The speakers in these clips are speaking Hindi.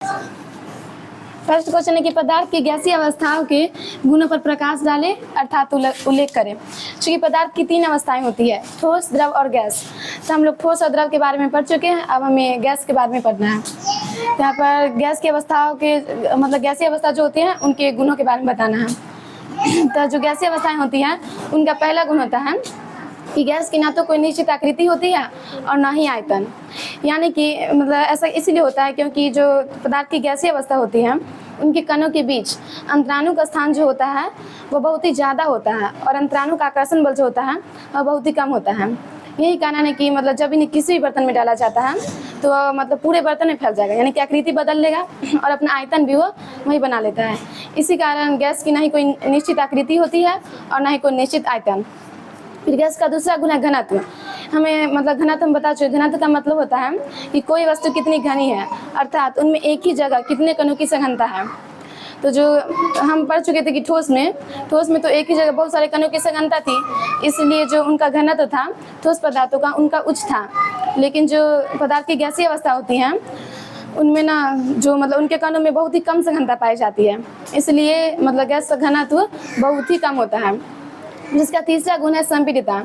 फर्स्ट क्वेश्चन है कि पदार्थ की गैसीय अवस्थाओं के गुणों पर प्रकाश डालें अर्थात उल्लेख करें। चूँकि पदार्थ की 3 अवस्थाएं होती है, ठोस, द्रव और गैस। तो हम लोग ठोस और द्रव के बारे में पढ़ चुके हैं, अब हमें गैस के बारे में पढ़ना है। यहाँ पर गैस की अवस्थाओं के मतलब गैसीय अवस्था जो होती है उनके गुणों के बारे में बताना है। तो जो गैसीय अवस्थाएं होती हैं उनका पहला गुण होता है कि गैस की ना तो कोई निश्चित आकृति होती है और ना ही आयतन। यानी कि मतलब ऐसा इसीलिए होता है क्योंकि जो पदार्थ की गैसीय अवस्था होती है उनके कणों के बीच अंतराणु का स्थान जो होता है वो बहुत ही ज़्यादा होता है और अंतराणु का आकर्षण बल जो होता है वह बहुत ही कम होता है। यही कारण है कि मतलब जब इन्हें किसी भी बर्तन में डाला जाता है तो मतलब पूरे बर्तन में फैल जाएगा, यानी कि आकृति बदल लेगा और अपना आयतन भी वो वही बना लेता है। इसी कारण गैस की ना ही कोई निश्चित आकृति होती है और ना ही कोई निश्चित आयतन। फिर गैस का दूसरा गुण है घनत्व। हमें मतलब घनत्व हम बता चुके। घनत्व का मतलब होता है कि कोई वस्तु कितनी घनी है, अर्थात उनमें एक ही जगह कितने कणों की सघनता है। तो जो हम पढ़ चुके थे कि ठोस में तो एक ही जगह बहुत सारे कणों की सघनता थी, इसलिए जो उनका घनत्व था ठोस पदार्थों का उनका उच्च था। लेकिन जो पदार्थ की गैसीय अवस्था होती हैं उनमें ना जो मतलब उनके कणों में बहुत ही कम सघनता पाई जाती है, इसलिए मतलब गैस का घनत्व बहुत ही कम होता है। जिसका तीसरा गुण है संपीड़ितता।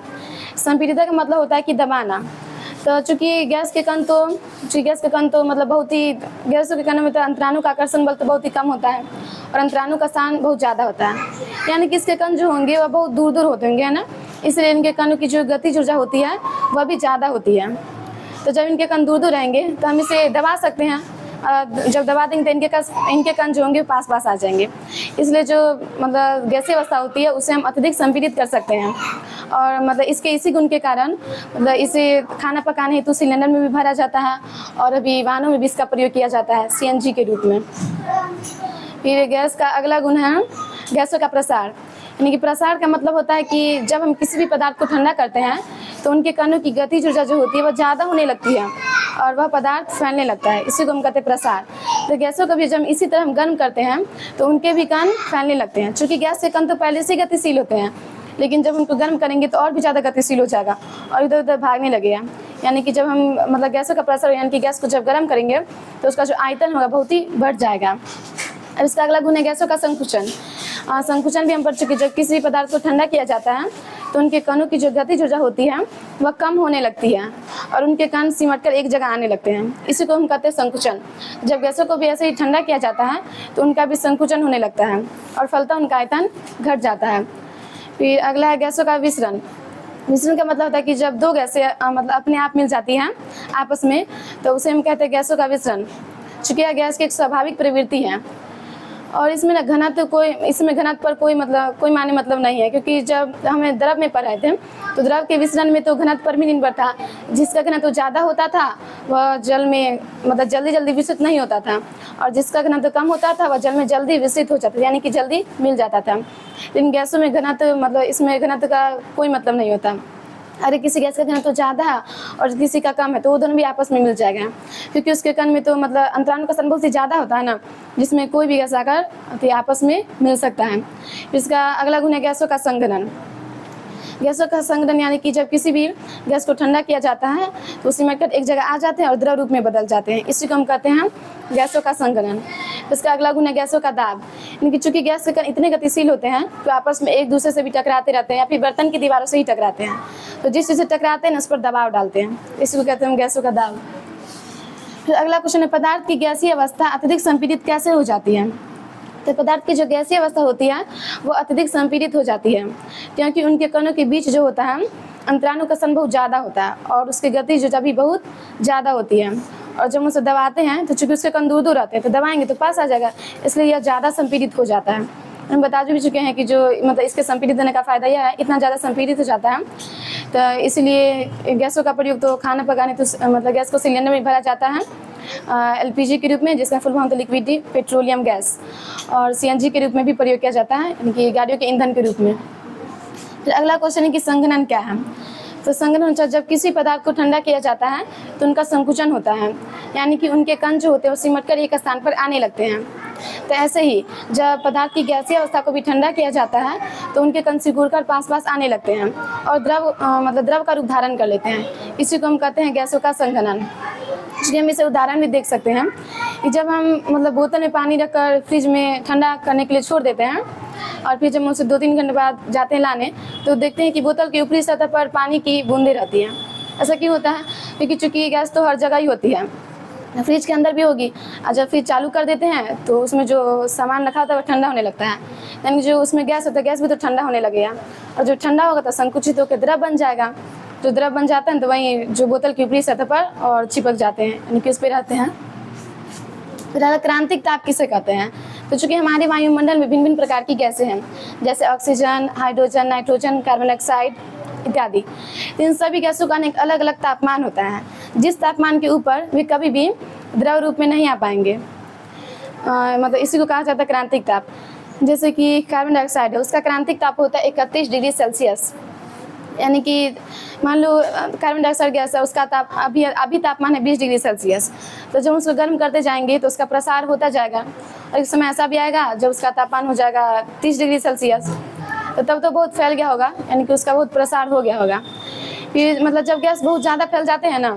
संपीड़ितता का मतलब होता है कि दबाना। तो चूँकि गैस के कण तो मतलब बहुत ही गैसों के कणों में तो अंतराणु का आकर्षण बल तो बहुत ही कम होता है और अंतराणु का स्थान बहुत ज़्यादा होता है, यानी कि इसके कण जो होंगे वह बहुत दूर दूर होते होंगे, है ना। इसलिए इनके कणों की जो गतिज ऊर्जा होती है वह भी ज़्यादा होती है। तो जब इनके कण दूर दूर रहेंगे तो हम इसे दबा सकते हैं। जब दबा देंगे तो इनके कण जो होंगे पास पास आ जाएंगे। इसलिए जो मतलब गैसीय अवस्था होती है उसे हम अत्यधिक संपीड़ित कर सकते हैं। और मतलब इसी गुण के कारण मतलब इसे खाना पकाने हेतु सिलेंडर में भी भरा जाता है और अभी वाहनों में भी इसका प्रयोग किया जाता है CNG के रूप में। फिर गैस का अगला गुण है गैसों का प्रसार। यानी कि प्रसार का मतलब होता है कि जब हम किसी भी पदार्थ को ठंडा करते हैं तो उनके कणों की गतिज ऊर्जा जो होती है वह ज़्यादा होने लगती है और वह पदार्थ फैलने लगता है, इसी को हम कहते हैं प्रसार। तो गैसों को भी जब इसी तरह हम गर्म करते हैं तो उनके भी कण फैलने लगते हैं। चूँकि गैस के कण तो पहले से गतिशील होते हैं, लेकिन जब उनको गर्म करेंगे तो और भी ज़्यादा गतिशील हो जाएगा और इधर उधर भागने लगेगा। यानी कि जब हम मतलब गैसों का प्रसार यानी कि गैस को जब गर्म करेंगे तो उसका जो आयतन होगा बहुत ही बढ़ जाएगा। अब इसका अगला गुण है गैसों का संकुचन। संकुचन भी हम पढ़ चुके। जब किसी पदार्थ को ठंडा किया जाता है तो उनके कणों की जो गतिज ऊर्जा होती है वह कम होने लगती है और उनके कण सिमटकर एक जगह आने लगते हैं, इसी को हम कहते हैं संकुचन। जब गैसों को भी ऐसे ही ठंडा किया जाता है तो उनका भी संकुचन होने लगता है और फलतः उनका आयतन घट जाता है। फिर अगला है गैसों का विसरण। विसरण का मतलब होता है कि जब दो गैसें मतलब अपने आप मिल जाती हैं आपस में तो उसे हम कहते हैं गैसों का विसरण। चूँकि यह गैस की एक स्वाभाविक प्रवृत्ति है और इसमें ना घनत्व पर कोई माने मतलब नहीं है, क्योंकि जब हमें द्रव में पढ़ाए थे तो द्रव के विसरण में तो घनत्व पर भी निर्भर था। जिसका घनत्व ज़्यादा होता था वह जल में मतलब जल्दी विसरित नहीं होता था और जिसका घनत्व कम होता था वह जल में जल्दी विसरित हो जाता था, यानी कि जल्दी मिल जाता था। लेकिन गैसों में घनत्व मतलब इसमें घनत्व का कोई मतलब नहीं होता। अरे किसी गैस का घनत्व ज़्यादा है और किसी का कम है तो वो दोनों भी आपस में मिल जाएगा, क्योंकि उसके कण में तो मतलब अंतराणु का स्थान बहुत ही ज़्यादा होता है ना, जिसमें कोई भी गैस आकर तो आपस में मिल सकता है। इसका अगला गुण है गैसों का संघनन। गैसों का संघनन यानी कि जब किसी भी गैस को ठंडा किया जाता है तो सिमटकर एक जगह आ जाते हैं और द्रव रूप में बदल जाते हैं, इसी को हम कहते हैं गैसों का संघनन। इसका अगला गुण है गैसों का दाब। यानी कि चूँकि गैस के कण इतने गतिशील होते हैं तो आपस में एक दूसरे से भी टकराते रहते हैं या फिर बर्तन की दीवारों से ही टकराते हैं, तो जिस चीज़ से टकराते हैं उस पर दबाव डालते हैं, इसी को कहते हैं गैसों का दाब। फिर अगला क्वेश्चन है पदार्थ की गैसीय अवस्था अत्यधिक संपीड़ित कैसे हो जाती है। तो पदार्थ की जो गैसीय अवस्था होती है वो अत्यधिक संपीड़ित हो जाती है क्योंकि उनके कणों के बीच जो होता है अंतराणु का स्थान बहुत ज़्यादा होता है और उसकी गति जो भी बहुत ज़्यादा होती है और जब उसे दबाते हैं तो चूँकि उसके कण दूर दूर रहते हैं तो दबाएंगे तो पास आ जाएगा, इसलिए यह ज़्यादा संपीड़ित हो जाता है। हम बता भी चुके हैं कि जो मतलब इसके संपीड़ित होने का फ़ायदा यह है इतना ज़्यादा संपीड़ित हो जाता है तो इसलिए गैसों का प्रयोग तो खाना पकाने तो मतलब गैस को सिलेंडर में भरा जाता है LPG के रूप में, जिसका फुल फॉर्म होता है लिक्विड पेट्रोलियम गैस, और CNG के रूप में भी प्रयोग किया जाता है, यानी कि गाड़ियों के ईंधन के रूप में। फिर अगला क्वेश्चन है कि संघनन क्या है। तो संघनन जब किसी पदार्थ को ठंडा किया जाता है तो उनका संकुचन होता है, यानी कि उनके कण जो होते हैं वो सिमटकर एक स्थान पर आने लगते हैं। तो ऐसे ही जब पदार्थ की गैसीय अवस्था को भी ठंडा किया जाता है तो उनके कण सिकुड़कर पास पास आने लगते हैं और द्रव का रूप धारण कर लेते हैं, इसी को हम कहते हैं गैसों का संघनन। इसलिए हम इसे उदाहरण भी देख सकते हैं कि जब हम मतलब बोतल में पानी रखकर फ्रिज में ठंडा करने के लिए छोड़ देते हैं और फिर जब हम उसे 2-3 घंटे बाद जाते हैं लाने, तो देखते हैं कि बोतल की ऊपरी सतह पर पानी की बूंदें रहती हैं। ऐसा क्यों होता है? क्योंकि चूँकि गैस तो हर जगह ही होती है, फ्रिज के अंदर भी होगी, और जब फ्रिज चालू कर देते हैं तो उसमें जो सामान रखा होता है वो ठंडा होने लगता है, यानी जो उसमें गैस होता है गैस भी तो ठंडा होने लगेगा, और जो ठंडा होगा तो संकुचित होकर द्रव बन जाएगा। जो द्रव बन जाता है तो वहीं जो बोतल की ऊपरी सतह पर और चिपक जाते हैं, यानी कि उस पर रहते हैं। फिर क्रांतिक ताप किसे कहते हैं? तो चूँकि हमारे वायुमंडल में भिन्न भिन्न प्रकार की गैसें हैं, जैसे oxygen, hydrogen, nitrogen, carbon dioxide इत्यादि। तो इन सभी गैसों का एक अलग अलग तापमान होता है, जिस तापमान के ऊपर वे कभी भी द्रव रूप में नहीं आ पाएंगे। मतलब इसी को कहा जाता है क्रांतिक ताप। जैसे कि कार्बन डाइऑक्साइड है, उसका क्रांतिक ताप होता है 31 डिग्री सेल्सियस, यानी कि मान लो कार्बन डाइऑक्साइड गैस है, उसका अभी तापमान है 20 डिग्री सेल्सियस। तो जब उसको गर्म करते जाएंगे तो उसका प्रसार होता जाएगा, और एक समय ऐसा भी आएगा जब उसका तापमान हो जाएगा 30 डिग्री सेल्सियस, तो तब तो बहुत फैल गया होगा, यानी कि उसका बहुत प्रसार हो गया होगा। फिर मतलब जब गैस बहुत ज़्यादा फैल जाते हैं ना,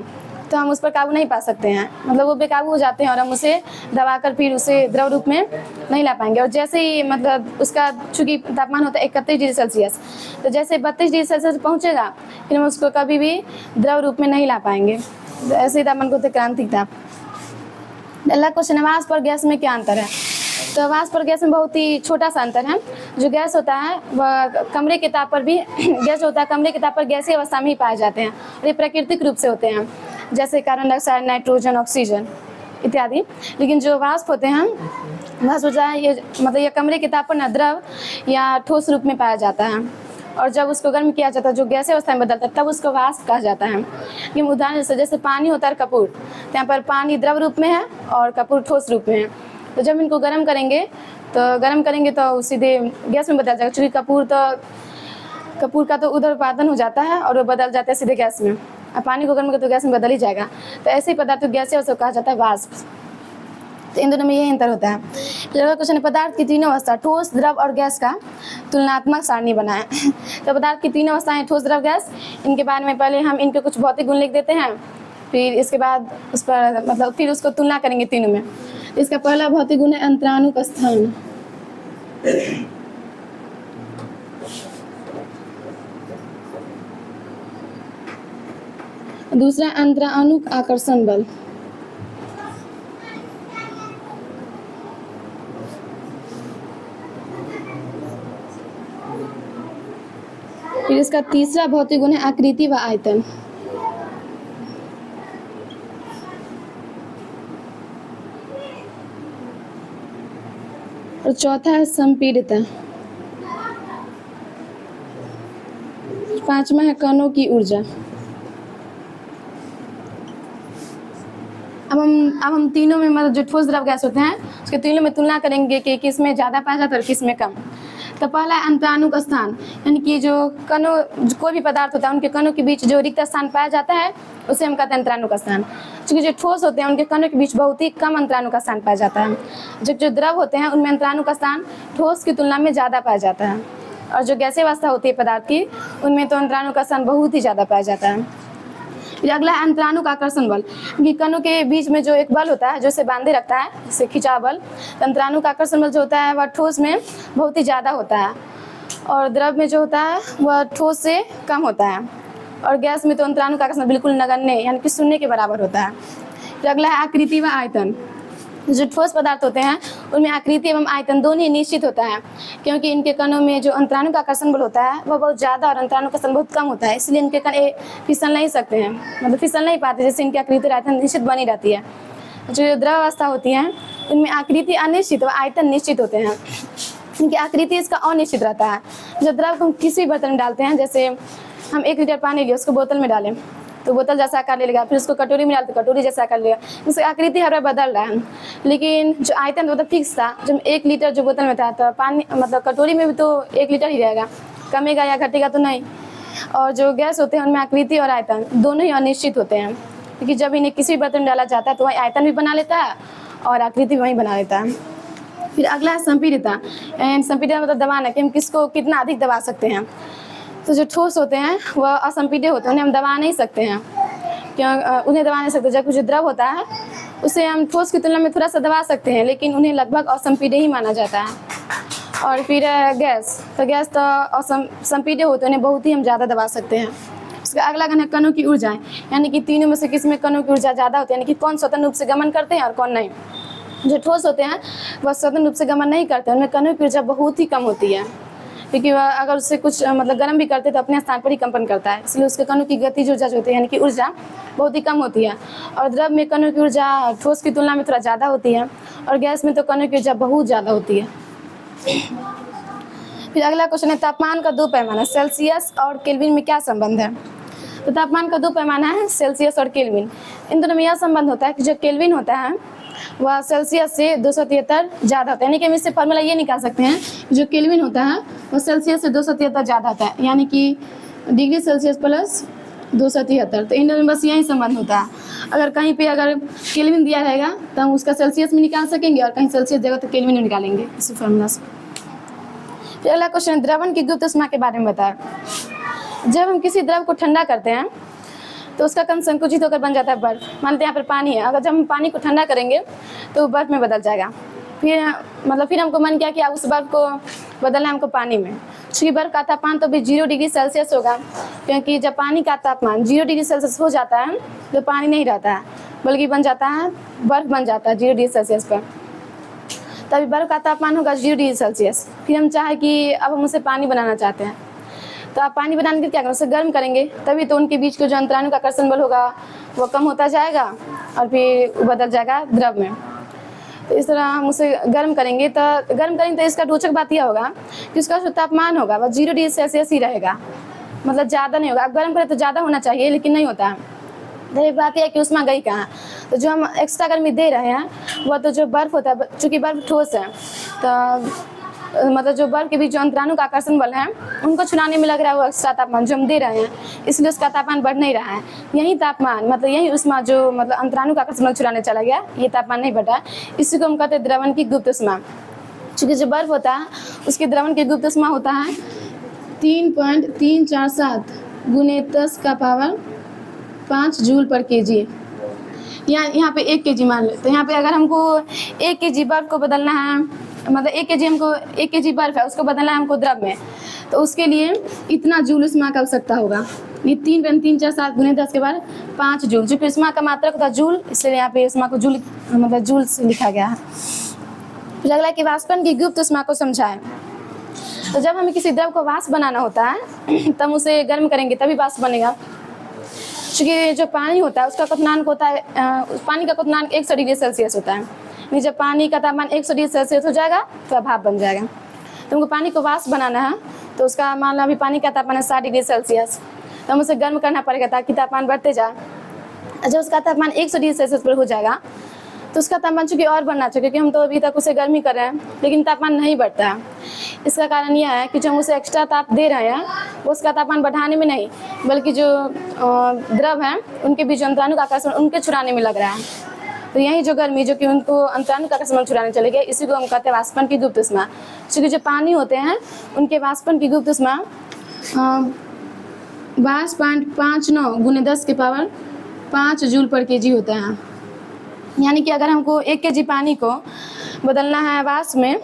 तो हम उस पर काबू नहीं पा सकते हैं, मतलब वो बेकाबू हो जाते हैं और हम उसे दबाकर फिर उसे द्रव रूप में नहीं ला पाएंगे। और जैसे ही मतलब उसका चूँकि तापमान होता है 31 डिग्री सेल्सियस, तो जैसे 32 डिग्री सेल्सियस पहुँचेगा फिर हम उसको कभी भी द्रव रूप में नहीं ला पाएंगे। तो ऐसे ही तापमान को होते क्रांतिक ताप। अगला क्वेश्चन है, वाष्प और गैस में क्या अंतर है? तो वाष्प और गैस में बहुत ही छोटा सा अंतर है। जो गैस होता है वह कमरे के ताप पर भी गैस होता है कमरे के ताप पर गैसीय अवस्था में ही पाए जाते हैं, और ये प्राकृतिक रूप से होते हैं, जैसे कार्बन डाइऑक्साइड, नाइट्रोजन, ऑक्सीजन इत्यादि। लेकिन जो वाष्प होते हैं, वाष्प होता है ये मतलब ये कमरे के ताप पर न द्रव या ठोस रूप में पाया जाता है, और जब उसको गर्म किया जाता है जो गैसीय अवस्था में बदलता है तब उसको वाष्प कहा जाता है। ये उदाहरण जैसे पानी होता है कपूर, तो यहाँ पर पानी द्रव रूप में है और कपूर ठोस रूप में है। तो जब इनको गर्म करेंगे तो सीधे गैस में बदल जाएगा, क्योंकि कपूर का तो उधर उत्पादन हो जाता है और वो बदल जाता है सीधे गैस में, और पानी को गर्म करें तो गैस में बदल ही जाएगा। तो ऐसे ही पदार्थ गैसीय अवस्था कहा जाता है वाष्प। तो इन दोनों में यही अंतर होता है। फिर अगला क्वेश्चन है, पदार्थ की तीनों अवस्था ठोस, द्रव और गैस का तुलनात्मक सारणी बनाएं। तो पदार्थ की तीनों अवस्थाएं ठोस, द्रव, गैस, इनके बारे में पहले हम इनके कुछ भौतिक गुण लिख देते हैं, फिर इसके बाद उस पर मतलब फिर उसको तुलना करेंगे तीनों में। इसका पहला भौतिक गुण है अंतराणुक स्थान। दूसरा अंतराणुक आकर्षण बल। फिर इसका तीसरा भौतिक गुण है आकृति व आयतन। और चौथा है संपीड़ितता। पांचवा है कणों की ऊर्जा। अब हम तीनों में मतलब जो ठोस, द्रव, गैस होते हैं उसके तीनों में तुलना करेंगे कि किस में ज़्यादा पाया जाता है और किस में कम। तो पहला है अंतराणुक स्थान, यानी कि जो कणों कोई भी पदार्थ होता है उनके कणों के बीच जो रिक्त स्थान पाया जाता है उसे हम कहते हैं अंतराणुक स्थान। क्योंकि जो ठोस होते हैं उनके कणों के बीच बहुत ही कम अंतराणुक स्थान पाया जाता है, जबकि जो द्रव होते हैं उनमें अंतराणुक स्थान ठोस की तुलना में ज़्यादा पाया जाता है, और जो गैसीय अवस्था होती है पदार्थ की उनमें तो अंतराणुक स्थान बहुत ही ज़्यादा पाया जाता है। फिर अगला है अंतराणुक आकर्षण बल, कि कणों के बीच में जो एक बल होता है जो इसे बांधे रखता है, जिसे खिंचाव बल। तो अंतराणुक आकर्षण बल जो होता है वह ठोस में बहुत ही ज़्यादा होता है, और द्रव में जो होता है वह ठोस से कम होता है, और गैस में तो अंतराणुक आकर्षण बिल्कुल नगण्य यानी कि शून्य के बराबर होता है। फिर अगला है आकृति व आयतन। जो ठोस पदार्थ होते हैं उनमें आकृति एवं आयतन दोनों ही निश्चित होता है, क्योंकि इनके कणों में जो अंतराणुक आकर्षण बल होता है वह बहुत ज़्यादा और अंतराणुक आकर्षण बहुत कम होता है, इसलिए इनके कण फिसल नहीं सकते हैं, मतलब फिसल नहीं पाते, जैसे इनकी आकृति और आयतन निश्चित बनी रहती है। जो द्रव अवस्था होती है उनमें आकृति अनिश्चित और आयतन निश्चित होते हैं, क्योंकि आकृति इसका अनिश्चित रहता है। जो द्रव को हम किसी भी बर्तन में डालते हैं, जैसे हम 1 लीटर पानी लिए उसको बोतल में डालें तो बोतल जैसा आकार ले लेगा, फिर उसको कटोरी में डालते कटोरी जैसा आकार लेगा, उसकी आकृति हर बार बदल रहा है। लेकिन जो आयतन मतलब फिक्स था, जब 1 लीटर जो बोतल में था तो पानी मतलब कटोरी में भी तो 1 लीटर ही रहेगा, कमेगा या घटेगा तो नहीं। और जो गैस होते हैं उनमें आकृति और आयतन दोनों ही अनिश्चित होते हैं, क्योंकि जब इन्हें किसी भी बर्तन में डाला जाता है तो वही आयतन भी बना लेता है और आकृति भी वही बना लेता है। फिर अगला है संपीड़ितता। संपीड़ितता मतलब दबाना, कि हम किसको कितना अधिक दबा सकते हैं। तो जो ठोस होते हैं वह असंपीडित होते हैं, उन्हें हम दबा नहीं सकते हैं। क्यों उन्हें दबा नहीं सकते। जबकि जो द्रव होता है उसे हम ठोस की तुलना में थोड़ा सा दबा सकते हैं, लेकिन उन्हें लगभग असंपीड्य ही माना जाता है। और फिर गैस, तो गैस तो असंपीड्य होते हैं, उन्हें बहुत ही हम ज़्यादा दबा सकते हैं। उसका अगला गण है कणों की ऊर्जाएं, यानी कि तीनों में से किस में कणों की ऊर्जा ज़्यादा होती है, यानी कि कौन स्वतंत्र रूप से गमन करते हैं और कौन नहीं। जो ठोस होते हैं वह स्वतंत्र रूप से गमन नहीं करते, उनमें कणों की ऊर्जा बहुत ही कम होती है, क्योंकि वह अगर उससे कुछ मतलब गर्म भी करते तो अपने स्थान पर ही कंपन करता है, इसलिए उसके कणों की गतिज ऊर्जा जो होती है यानी कि ऊर्जा बहुत ही कम होती है। और द्रव में कणों की ऊर्जा ठोस की तुलना में थोड़ा ज़्यादा होती है, और गैस में तो कणों की ऊर्जा बहुत ज़्यादा होती है। फिर अगला क्वेश्चन है तापमान का दो पैमाना, सेल्सियस और केल्विन में क्या संबंध है। तो तापमान का दो पैमाना है सेल्सियस और केल्विन, इन दोनों में यह संबंध होता है कि जो केल्विन होता है वह सेल्सियस से 273 ज़्यादा होता है, यानी कि हम इससे फार्मूला ये निकाल सकते हैं जो केल्विन होता है वह सेल्सियस से 273 ज़्यादा होता है, यानी कि डिग्री सेल्सियस प्लस 273। तो इन दोनों में बस यही संबंध होता है। अगर कहीं पे अगर केल्विन दिया रहेगा तो हम उसका सेल्सियस में निकाल सकेंगे, और कहीं सेल्सियस देगा तो केल्विन में निकालेंगे इसी फार्मूला से। फिर अगला क्वेश्चन द्रवण की गुप्त ऊष्मा के बारे में बताएं। जब हम किसी द्रव को ठंडा करते हैं तो उसका कण संकुचित होकर बन जाता है बर्फ। मान लेते हैं यहाँ पर पानी है, अगर जब हम पानी को ठंडा करेंगे तो वो बर्फ में बदल जाएगा। फिर हमको मन किया कि उस बर्फ को बदलना है हमको पानी में। क्योंकि बर्फ का तापमान तो भी 0 डिग्री सेल्सियस होगा, क्योंकि जब पानी का तापमान 0 डिग्री सेल्सियस हो जाता है तो पानी नहीं रहता है, बल्कि बन जाता है बर्फ बन जाता है 0 डिग्री सेल्सियस पर। तभी बर्फ का तापमान होगा 0 डिग्री सेल्सियस। फिर हम चाहे कि अब हम उसे पानी बनाना चाहते हैं, तो आप पानी बनाने के क्या करें, उसे गर्म करेंगे, तभी तो उनके बीच के जो अंतराणु का आकर्षण बल होगा वो कम होता जाएगा और फिर बदल जाएगा द्रव में। तो इस तरह हम उसे गर्म करेंगे तो इसका रोचक बात यह होगा कि उसका जो तापमान होगा वह 0 डिग्री सेल्सियस ही रहेगा, मतलब ज़्यादा नहीं होगा। अब गर्म करें तो ज़्यादा होना चाहिए, लेकिन नहीं होता है। तो ये बात यह है कि ऊष्मा गई कहाँ, तो जो हम एक्स्ट्रा गर्मी दे रहे हैं वह तो जो बर्फ़ होता है, चूँकि बर्फ़ ठोस है तो मतलब जो बर्फ के बीच जो अंतराणु का आकर्षण बल है उनको छुड़ाने में लग रहा है वो एक्स्ट्रा तापमान जो हम दे रहे हैं, इसलिए उसका तापमान बढ़ नहीं रहा है। यही तापमान मतलब यही ऊष्मा जो मतलब अंतराणु का आकर्षण बल छुड़ाने चला गया, ये तापमान नहीं बढ़ा, इसी को हम कहते हैं द्रवण की गुप्त ऊष्मा। चूँकि जो बर्फ होता है उसके द्रवण की गुप्त ऊष्मा होता है 3.347 गुने 10 का पावर 5 जूल पर kg। यहाँ पे 1 kg मान लेते हैं। यहाँ पे अगर हमको 1 kg बर्फ को बदलना है, मतलब 1 kg बर्फ है उसको बदलना है हमको द्रव में, तो उसके लिए इतना जूल ऊष्मा का आवश्यकता होगा। ये 3.347 गुने 10 के बाद 5 जूल, जो कि ऊष्मा का मात्रक होता है जूल, इसलिए यहाँ पे ऊष्मा को जूल मतलब जूल से लिखा गया है। फिर अगला कि वाष्पन की गुप्त ऊष्मा को समझाएं। तो जब हमें किसी द्रव को वाष्प बनाना होता है तब उसे गर्म करेंगे तभी वाष्प बनेगा। क्योंकि जो पानी होता है उसका क्वथनांक होता है पानी का क्वथनांक 100 डिग्री सेल्सियस होता है। जब पानी का तापमान 100 डिग्री सेल्सियस हो जाएगा तो भाप बन जाएगा। तो हमको पानी को वाष्प बनाना है तो उसका मान लो अभी पानी का तापमान है 60 डिग्री सेल्सियस, तो हम उसे गर्म करना पड़ेगा ताकि तापमान बढ़ते जाए। जब उसका तापमान 100 डिग्री सेल्सियस पर हो जाएगा तो उसका तापमान चूँकि और बढ़ना चाहिए, क्योंकि हम तो अभी तक उसे गर्म ही कर रहे हैं लेकिन तापमान नहीं बढ़ता है। इसका कारण यह है कि जो हम उसे एक्स्ट्रा ताप दे रहे हैं वो उसका तापमान बढ़ाने में नहीं, बल्कि जो द्रव हैं उनके बीच अंतराणु का आकर्षण उनके छुड़ाने में लग रहा है। तो यही जो गर्मी जो कि उनको अंतराणु का आकर्षण छुड़ाने चले गए, इसी को हम कहते हैं वाष्पन की गुप्त ऊष्मा। क्योंकि जो पानी होते हैं उनके वाष्पन की गुप्त ऊष्मा 22.59 गुने 10 के पावर 5 जूल पर kg होता है। यानी कि अगर हमको 1 kg पानी को बदलना है वाष्प में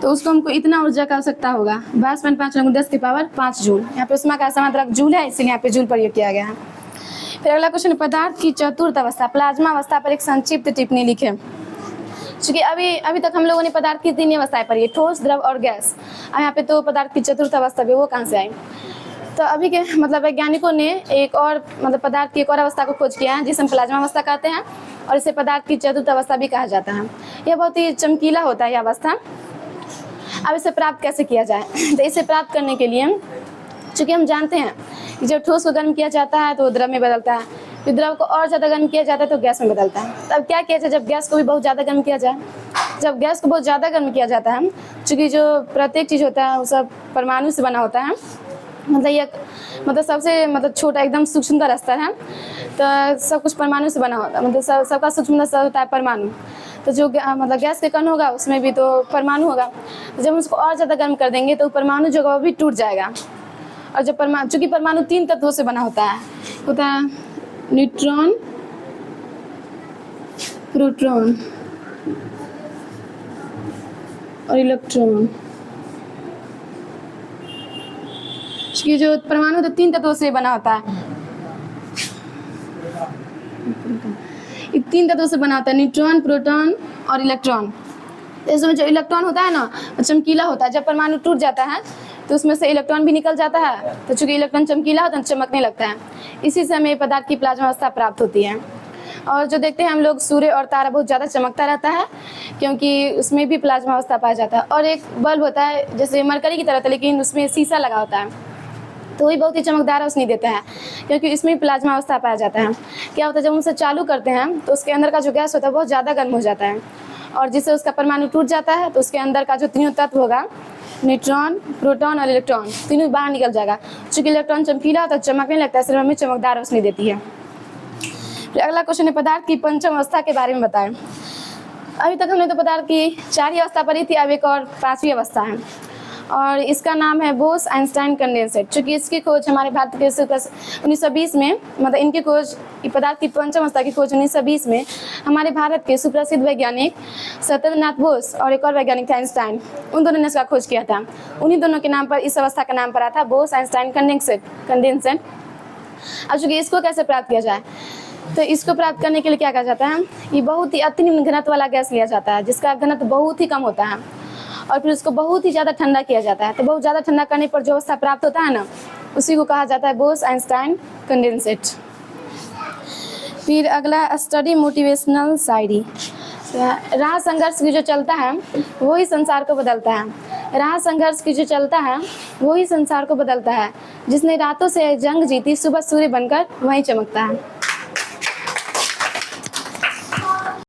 तो उसको हमको इतना ऊर्जा का आवश्यकता होगा 22.59 गुने 10 के पावर 5 जूल। यहाँ पे ऊष्मा का समांतरक जूल है, इसीलिए यहाँ पे जूल प्रयोग किया गया है। फिर अगला क्वेश्चन, पदार्थ की चतुर्थ अवस्था प्लाज्मा अवस्था पर एक संक्षिप्त टिप्पणी लिखें। क्योंकि अभी तक हम लोगों ने पदार्थ की 3 अवस्थाएं पढ़ी है, ठोस, द्रव और गैस। अब यहाँ पे तो पदार्थ की चतुर्थ अवस्था भी वो कहाँ से आई। तो अभी के मतलब वैज्ञानिकों ने एक और मतलब पदार्थ की एक और अवस्था को खोज किया है जिसे हम प्लाज्मा अवस्था कहते हैं, और इसे पदार्थ की चतुर्थ अवस्था भी कहा जाता है। यह बहुत ही चमकीला होता है यह अवस्था। अब इसे प्राप्त कैसे किया जाए, तो इसे प्राप्त करने के लिए चूँकि हम जानते हैं कि जब ठोस को गर्म किया जाता है तो वो द्रव में बदलता है, फिर द्रव को और ज़्यादा गर्म किया जाता है तो गैस में बदलता है। तब क्या किया जाए जब गैस को भी बहुत ज़्यादा गर्म किया जाए। जब गैस को बहुत ज़्यादा गर्म किया जाता है, चूँकि जो प्रत्येक चीज़ होता है वो सब परमाणु से बना होता है, मतलब ये मतलब सबसे मतलब छोटा एकदम सूक्ष्मतम स्तर है, तो सब कुछ परमाणु से बना होता है, मतलब सबका सूक्ष्मतम स्तर होता है परमाणु। तो जो मतलब गैस के कण होगा उसमें भी तो परमाणु होगा। तो जब हम उसको और ज़्यादा गर्म कर देंगे तो परमाणु जो होगा वो भी टूट जाएगा। और जब चूँकि परमाणु 3 तत्वों से बना होता है न्यूट्रॉन, प्रोटॉन और इलेक्ट्रॉन। ये जो परमाणु तो 3 तत्वों से बना होता है, ये 3 तत्वों से बना होता है, न्यूट्रॉन, प्रोटॉन और इलेक्ट्रॉन। इसमें जो इलेक्ट्रॉन होता है ना वो चमकीला होता है, जब परमाणु टूट जाता है तो उसमें से इलेक्ट्रॉन भी निकल जाता है, तो चूंकि इलेक्ट्रॉन चमकीला होता है चमकने लगता है, इसी से हमें पदार्थ की प्लाज्मा अवस्था प्राप्त होती है। और जो देखते हैं हम लोग सूर्य और तारा बहुत ज़्यादा चमकता रहता है क्योंकि उसमें भी प्लाज्मा अवस्था पाया जाता है। और एक बल्ब होता है जैसे मरकरी की तरह था लेकिन उसमें शीशा लगा होता है, तो वही बहुत ही चमकदार रोशनी देता है क्योंकि इसमें भी प्लाज्मा अवस्था पाया जाता है। क्या होता है जब हम उसे चालू करते हैं तो उसके अंदर का जो गैस होता है बहुत ज़्यादा गर्म हो जाता है, और जिससे उसका परमाणु टूट जाता है तो उसके अंदर का जो तीनों तत्व होगा, न्यूट्रॉन, प्रोटॉन और इलेक्ट्रॉन, तीनों बाहर निकल जाएगा। चूँकि इलेक्ट्रॉन चमकीला होता है चमकने लगता है, सिर्फ हमें चमकदार रोशनी देती है। फिर अगला क्वेश्चन है पदार्थ की पंचम अवस्था के बारे में बताएं। अभी तक हमने तो पदार्थ की 4 ही अवस्था पढ़ी थी, अब एक और 5वीं अवस्था है और इसका नाम है बोस आइंस्टाइन कंडेंसेट। चूँकि इसकी खोज हमारे भारत के 1920 में, मतलब इनकी खोज पदार्थ की पंचम अवस्था की खोज 1920 में हमारे भारत के सुप्रसिद्ध वैज्ञानिक सत्येंद्रनाथ बोस और एक और वैज्ञानिक था आइंस्टाइन, उन दोनों ने इसका खोज किया था। उन्हीं दोनों के नाम पर इस अवस्था का नाम पड़ा था बोस आइंस्टाइन कंडेंसेट। अब चूँकि इसको कैसे प्राप्त किया जाए, तो इसको प्राप्त करने के लिए क्या कहा जाता है, ये बहुत ही अति निम्न घनत्व वाला गैस लिया जाता है जिसका घनत्व बहुत ही कम होता है, और फिर उसको बहुत ही ज़्यादा ठंडा किया जाता है। तो बहुत ज़्यादा ठंडा करने पर जो अवस्था प्राप्त होता है ना, उसी को कहा जाता है बोस आइंस्टाइन कंडेंसेट। फिर अगला स्टडी मोटिवेशनल शायरी। राह संघर्ष की जो चलता है वही संसार को बदलता है। राह संघर्ष की जो चलता है वही संसार को बदलता है। जिसने रातों से जंग जीती सुबह सूर्य बनकर वहीं चमकता है।